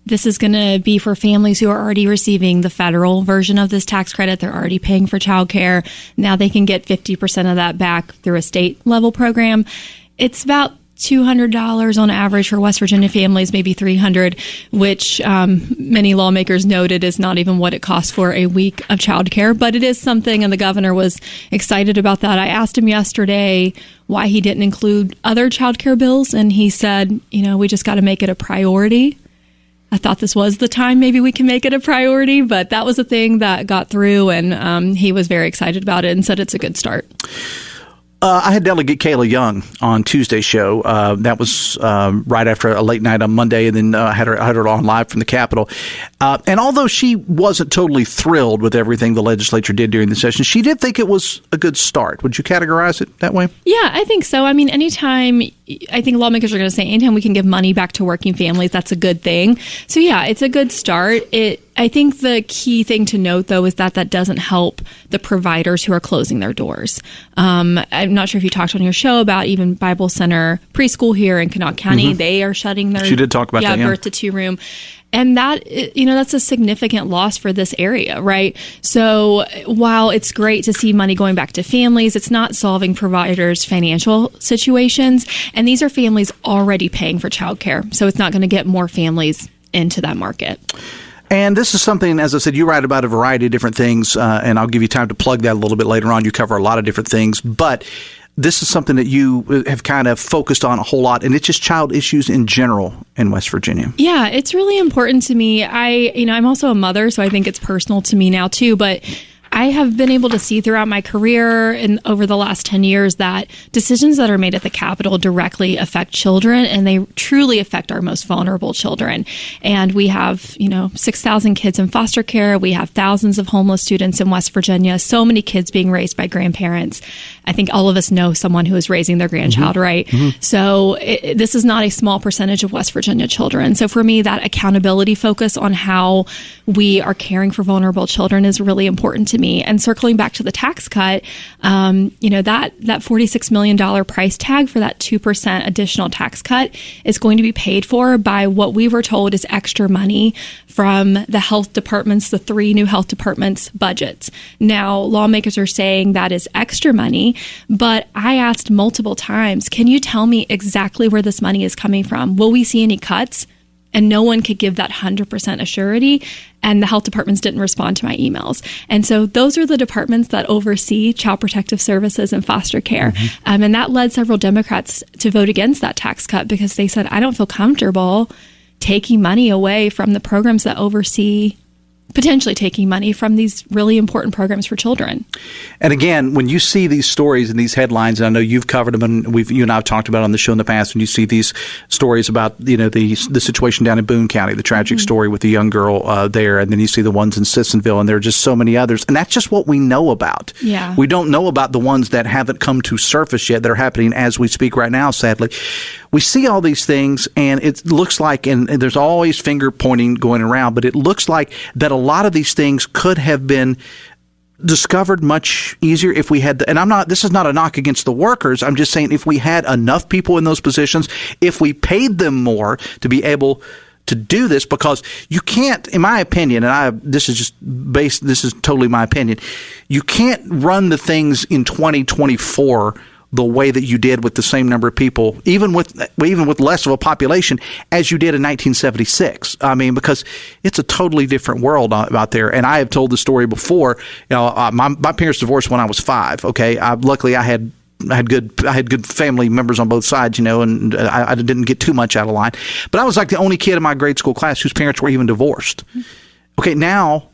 This is going to be for families who are already receiving the federal version of this tax credit. They're already paying for childcare. Now they can get 50% of that back through a state level program. It's about $200 on average for West Virginia families, maybe $300, which many lawmakers noted is not even what it costs for a week of childcare. But it is something, and the governor was excited about that. I asked him yesterday why he didn't include other childcare bills, and he said, we just got to make it a priority. I thought this was the time maybe we can make it a priority, but that was a thing that got through, and he was very excited about it and said it's a good start. I had Delegate Kayla Young on Tuesday's show. That was right after a late night on Monday, and then I had her on live from the Capitol. And although she wasn't totally thrilled with everything the legislature did during the session, she did think it was a good start. Would you categorize it that way? Yeah, I think so. I mean, anytime I think lawmakers are going to say anytime we can give money back to working families, that's a good thing. So yeah, it's a good start. I think the key thing to note, though, is that doesn't help the providers who are closing their doors. I'm not sure if you talked on your show about even Bible Center Preschool here in Kanawha County. Mm-hmm. They are shutting their She did talk about that, birth to 2 room. And that, that's a significant loss for this area, right? So while it's great to see money going back to families, it's not solving providers' financial situations. And these are families already paying for childcare. So it's not going to get more families into that market. And this is something, as I said, you write about a variety of different things, and I'll give you time to plug that a little bit later on. You cover a lot of different things, but this is something that you have kind of focused on a whole lot, and it's just child issues in general in West Virginia. Yeah, it's really important to me. I'm also a mother, so I think it's personal to me now too, but I have been able to see throughout my career and over the last 10 years that decisions that are made at the Capitol directly affect children, and they truly affect our most vulnerable children. And we have, 6,000 kids in foster care. We have thousands of homeless students in West Virginia, so many kids being raised by grandparents. I think all of us know someone who is raising their grandchild, right? Mm-hmm. So this is not a small percentage of West Virginia children. So for me, that accountability focus on how we are caring for vulnerable children is really important to me. And circling back to the tax cut, that $46 million price tag for that 2% additional tax cut is going to be paid for by what we were told is extra money from the health departments, the 3 new health departments' budgets. Now, lawmakers are saying that is extra money, but I asked multiple times, can you tell me exactly where this money is coming from? Will we see any cuts? And no one could give that 100% assurity. And the health departments didn't respond to my emails. And so those are the departments that oversee child protective services and foster care. Mm-hmm. And that led several Democrats to vote against that tax cut because they said, I don't feel comfortable taking money away from the programs that oversee, potentially taking money from these really important programs for children. And again, when you see these stories and these headlines, and I know you've covered them, and you and I have talked about it on the show in the past, when you see these stories about the situation down in Boone County, the tragic story with the young girl there, and then you see the ones in Sissonville, and there are just so many others, and that's just what we know about. Yeah. We don't know about the ones that haven't come to surface yet that are happening as we speak right now, sadly. We see all these things, and it looks like, and there's always finger pointing going around, but it looks like that a lot of these things could have been discovered much easier if we had this is not a knock against the workers. I'm just saying if we had enough people in those positions, if we paid them more to be able to do this, because you can't, in my opinion, and this is totally my opinion, you can't run the things in 2024 the way that you did with the same number of people, even with less of a population, as you did in 1976. I mean, because it's a totally different world out there. And I have told the story before. My parents divorced when I was 5. Okay, luckily I had good family members on both sides, and I didn't get too much out of line. But I was like the only kid in my grade school class whose parents were even divorced. Okay, now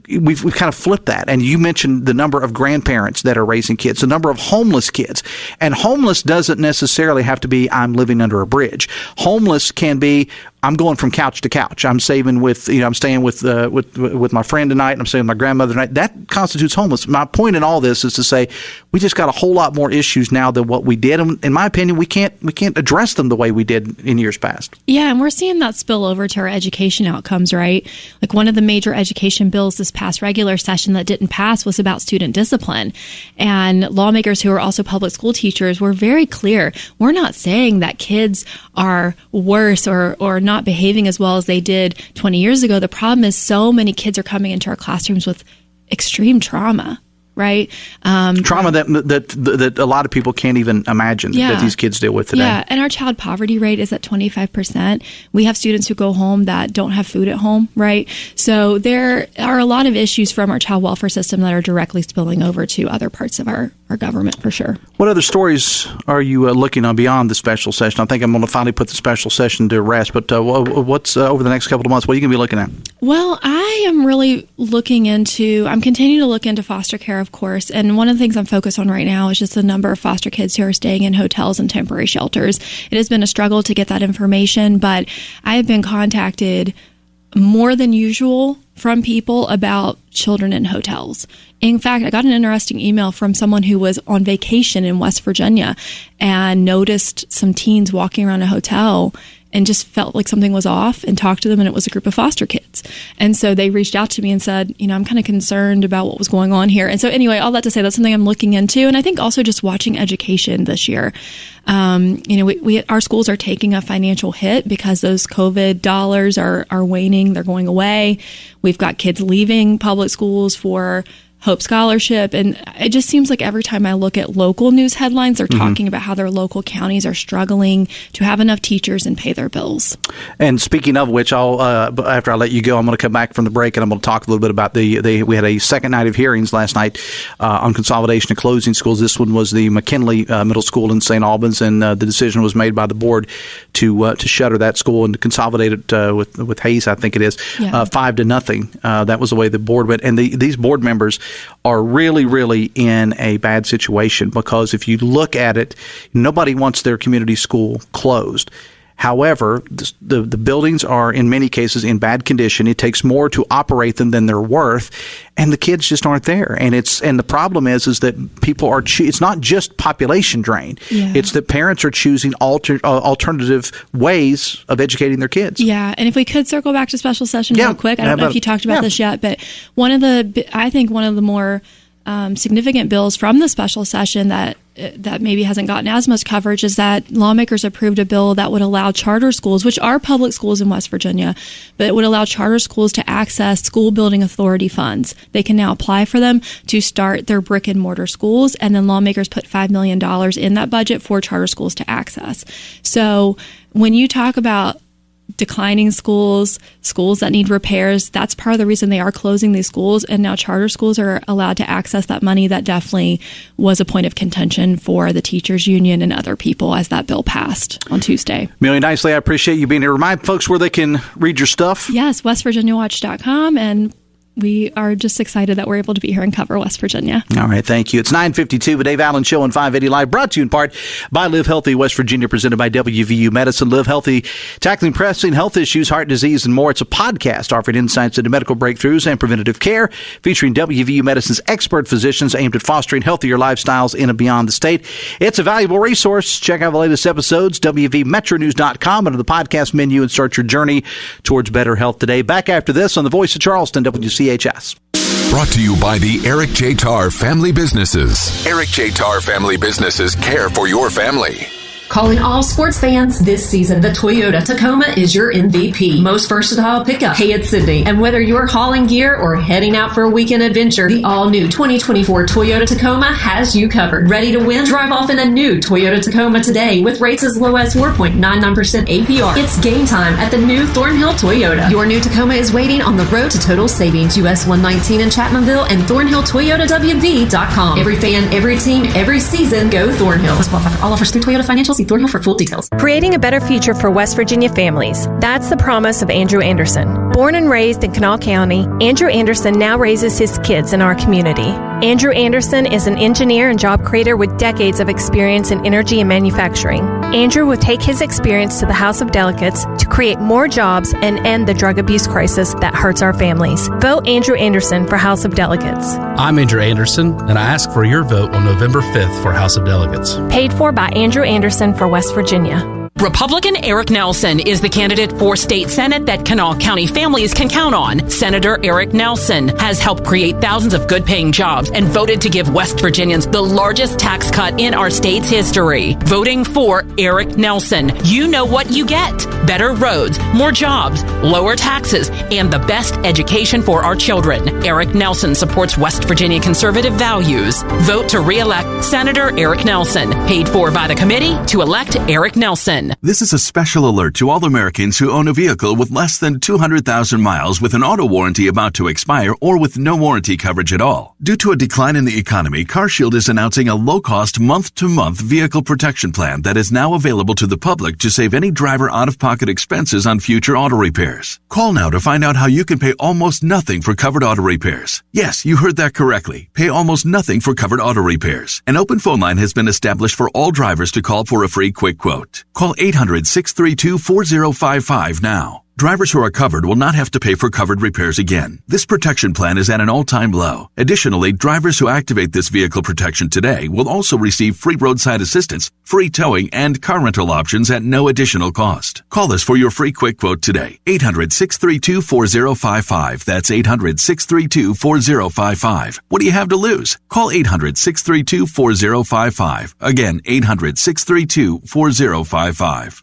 we've kind of flipped that. And you mentioned the number of grandparents that are raising kids, the number of homeless kids. And homeless doesn't necessarily have to be I'm living under a bridge. Homeless can be I'm going from couch to couch. I'm staying with my friend tonight, and I'm staying with my grandmother tonight. That constitutes homeless. My point in all this is to say we just got a whole lot more issues now than what we did. And in my opinion, we can't address them the way we did in years past. Yeah, and we're seeing that spill over to our education outcomes, right? Like one of the major education bills this past regular session that didn't pass was about student discipline. And lawmakers who are also public school teachers were very clear. We're not saying that kids are worse or not behaving as well as they did 20 years ago. The problem is so many kids are coming into our classrooms with extreme trauma, right? Trauma that a lot of people can't even imagine that these kids deal with today. Yeah, and our child poverty rate is at 25%. We have students who go home that don't have food at home, right? So there are a lot of issues from our child welfare system that are directly spilling over to other parts of our government, for sure. What other stories are you looking on beyond the special session? I think I'm going to finally put the special session to rest, but what's over the next couple of months? What are you going to be looking at? Well, I am really I'm continuing to look into foster care, of course, and one of the things I'm focused on right now is just the number of foster kids who are staying in hotels and temporary shelters. It has been a struggle to get that information, but I have been contacted more than usual from people about children in hotels. In fact, I got an interesting email from someone who was on vacation in West Virginia and noticed some teens walking around a hotel and just felt like something was off and talked to them, and it was a group of foster kids. And so they reached out to me and said, I'm kind of concerned about what was going on here. And so anyway, all that to say, that's something I'm looking into. And I think also just watching education this year. Our schools are taking a financial hit because those COVID dollars are waning. They're going away. We've got kids leaving public schools for Hope Scholarship. And it just seems like every time I look at local news headlines, they're talking about how their local counties are struggling to have enough teachers and pay their bills. And speaking of which, after I let you go, I'm going to come back from the break and I'm going to talk a little bit about we had a second night of hearings last night on consolidation and closing schools. This one was the McKinley Middle School in St. Albans, and the decision was made by the board to shutter that school and to consolidate it with Hayes, I think it is, 5-0. That was the way the board went. And these board members are really, really in a bad situation, because if you look at it, nobody wants their community school closed. However, the buildings are in many cases in bad condition. It takes more to operate them than they're worth, and the kids just aren't there. And the problem is that people are it's not just population drain. Yeah. It's that parents are choosing alternative ways of educating their kids. Yeah, and if we could circle back to special session real quick. I don't know if you talked about this yet, but one of the more significant bills from the special session that maybe hasn't gotten as much coverage is that lawmakers approved a bill that would allow charter schools, which are public schools in West Virginia, but it would allow charter schools to access school building authority funds. They can now apply for them to start their brick and mortar schools, and then lawmakers put $5 million in that budget for charter schools to access. So when you talk about declining schools that need repairs, that's part of the reason they are closing these schools, and now charter schools are allowed to access that money. That definitely was a point of contention for the teachers union and other people as that bill passed on Tuesday. Amelia Knisely, I appreciate you being here. Remind folks where they can read your stuff. Yes, westvirginiawatch.com, and we are just excited that we're able to be here and cover West Virginia. All right, thank you. It's 9:52, the Dave Allen Show on 580 Live, brought to you in part by Live Healthy West Virginia, presented by WVU Medicine. Live Healthy, tackling pressing health issues, heart disease, and more. It's a podcast offering insights into medical breakthroughs and preventative care, featuring WVU Medicine's expert physicians aimed at fostering healthier lifestyles in and beyond the state. It's a valuable resource. Check out the latest episodes, WVMetronews.com, under the podcast menu, and start your journey towards better health today. Back after this on the Voice of Charleston, WCHS. Brought to you by the Eric J. Tarr Family Businesses. Eric J. Tarr Family Businesses care for your family. Calling all sports fans this season, the Toyota Tacoma is your MVP. Most versatile pickup. Hey, it's Sydney. And whether you're hauling gear or heading out for a weekend adventure, the all-new 2024 Toyota Tacoma has you covered. Ready to win? Drive off in a new Toyota Tacoma today with rates as low as 4.99% APR. It's game time at the new Thornhill Toyota. Your new Tacoma is waiting on the road to total savings. US 119 in Chapmanville and ThornhillToyotaWV.com. Every fan, every team, every season, go Thornhill. Let's qualify for all offers through Toyota Financial. See Thornhill for full details. Creating a better future for West Virginia families. That's the promise of Andrew Anderson. Born and raised in Kanawha County, Andrew Anderson now raises his kids in our community. Andrew Anderson is an engineer and job creator with decades of experience in energy and manufacturing. Andrew will take his experience to the House of Delegates to create more jobs and end the drug abuse crisis that hurts our families. Vote Andrew Anderson for House of Delegates. I'm Andrew Anderson, and I ask for your vote on November 5th for House of Delegates. Paid for by Andrew Anderson for West Virginia. Republican Eric Nelson is the candidate for state senate that Kanawha County families can count on. Senator Eric Nelson has helped create thousands of good-paying jobs and voted to give West Virginians the largest tax cut in our state's history. Voting for Eric Nelson, you know what you get. Better roads, more jobs, lower taxes, and the best education for our children. Eric Nelson supports West Virginia conservative values. Vote to re-elect Senator Eric Nelson. Paid for by the committee to elect Eric Nelson. This is a special alert to all Americans who own a vehicle with less than 200,000 miles with an auto warranty about to expire or with no warranty coverage at all. Due to a decline in the economy, CarShield is announcing a low-cost month-to-month vehicle protection plan that is now available to the public to save any driver out-of-pocket expenses on future auto repairs. Call now to find out how you can pay almost nothing for covered auto repairs. Yes, you heard that correctly. Pay almost nothing for covered auto repairs. An open phone line has been established for all drivers to call for a free quick quote. Call 800-632-4055 now. Drivers who are covered will not have to pay for covered repairs again. This protection plan is at an all-time low. Additionally, drivers who activate this vehicle protection today will also receive free roadside assistance, free towing, and car rental options at no additional cost. Call us for your free quick quote today. 800-632-4055. That's 800-632-4055. What do you have to lose? Call 800-632-4055. Again, 800-632-4055.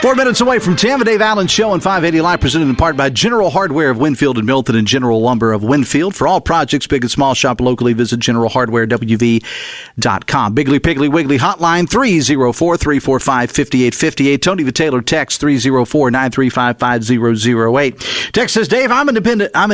4 minutes away from 10, the Dave Allen Show on 580 Live, presented in part by General Hardware of Winfield and Milton and General Lumber of Winfield. For all projects, big and small, shop locally. Visit generalhardwarewv.com. Biggly Piggly Wiggly hotline 304-345-5858. Tony the Taylor text 304-935-5008. Text says, Dave, I'm an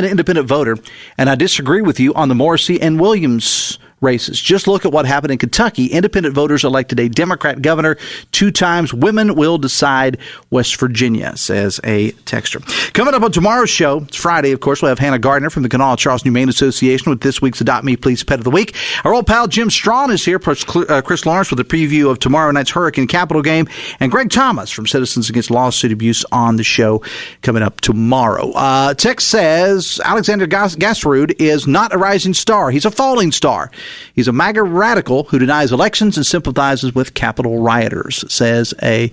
independent voter, and I disagree with you on the Morrissey and Williams races. Just look at what happened in Kentucky. Independent voters elected a Democrat governor 2 times. Women will decide West Virginia, says a texter. Coming up on tomorrow's show, it's Friday, of course, we'll have Hannah Gardner from the Kanawha Charles Humane Association with this week's Adopt Me Please Pet of the Week. Our old pal Jim Strawn is here, plus Chris Lawrence with a preview of tomorrow night's Hurricane Capital game, and Greg Thomas from Citizens Against Lawsuit Abuse on the show coming up tomorrow. Text says Alexander Gaaserud is not a rising star. He's a falling star. He's a MAGA radical who denies elections and sympathizes with Capitol rioters, says a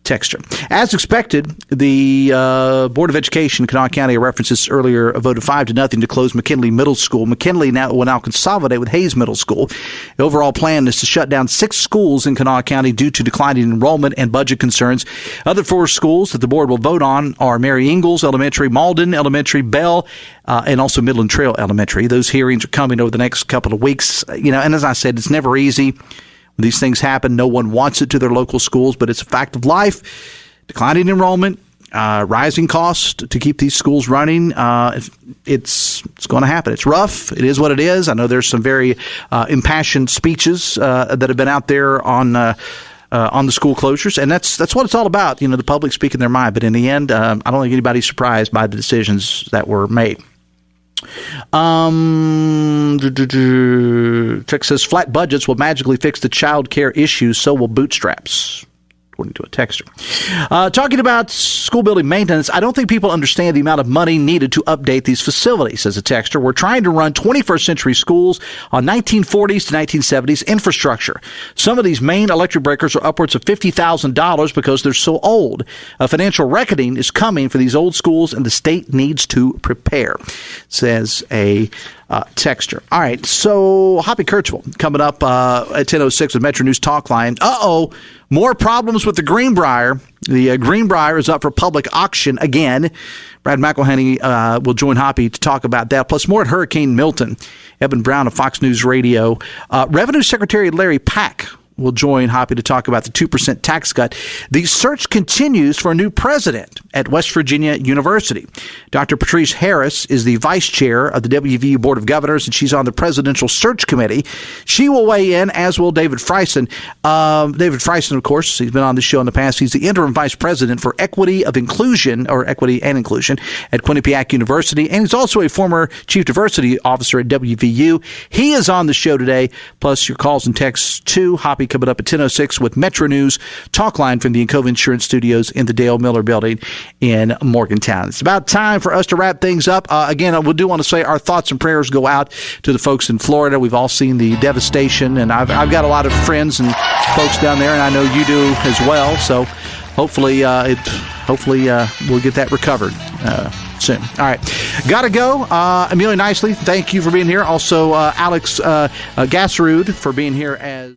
texter. As expected, the Board of Education in Kanawha County, I referenced this earlier, voted 5-0 to close McKinley Middle School. McKinley will now consolidate with Hayes Middle School. The overall plan is to shut down 6 schools in Kanawha County due to declining enrollment and budget concerns. Other 4 schools that the board will vote on are Mary Ingalls Elementary, Malden Elementary, Bell, and also Midland Trail Elementary. Those hearings are coming over the next couple of weeks. And as I said, it's never easy. When these things happen, no one wants it to their local schools, but it's a fact of life. Declining enrollment, rising costs to keep these schools running. It's going to happen. It's rough. It is what it is. I know there's some very impassioned speeches that have been out there on the school closures, and that's what it's all about. The public speaking their mind. But in the end, I don't think anybody's surprised by the decisions that were made. Text says flat budgets will magically fix the child care issues, so will bootstraps, according to a texter. Talking about school building maintenance, I don't think people understand the amount of money needed to update these facilities, says a texter. We're trying to run 21st century schools on 1940s to 1970s infrastructure. Some of these main electric breakers are upwards of $50,000 because they're so old. A financial reckoning is coming for these old schools, and the state needs to prepare, says a texter. All right, so Hoppy Kirchville coming up at 10:06 with Metro News Talk Line. More problems with the Greenbrier. The Greenbrier is up for public auction again. Brad McElhenney will join Hoppy to talk about that, plus more at Hurricane Milton. Evan Brown of Fox News Radio. Revenue Secretary Larry Pack will join Hoppy to talk about the 2% tax cut. The search continues for a new president at West Virginia University. Dr. Patrice Harris is the vice chair of the WVU Board of Governors, and she's on the Presidential Search Committee. She will weigh in, as will David Freisen. David Freisen, of course, he's been on the show in the past. He's the interim vice president for Equity and Inclusion at Quinnipiac University, and he's also a former chief diversity officer at WVU. He is on the show today, plus your calls and texts to Hoppy coming up at 10:06 with Metro News Talk Line from the Encova Insurance Studios in the Dale Miller Building in Morgantown. It's about time for us to wrap things up. Again, I do want to say our thoughts and prayers go out to the folks in Florida. We've all seen the devastation, and I've got a lot of friends and folks down there, and I know you do as well. So hopefully we'll get that recovered soon. All right. Gotta go. Amelia Knisely, thank you for being here. Also, Alex Gaaserud for being here as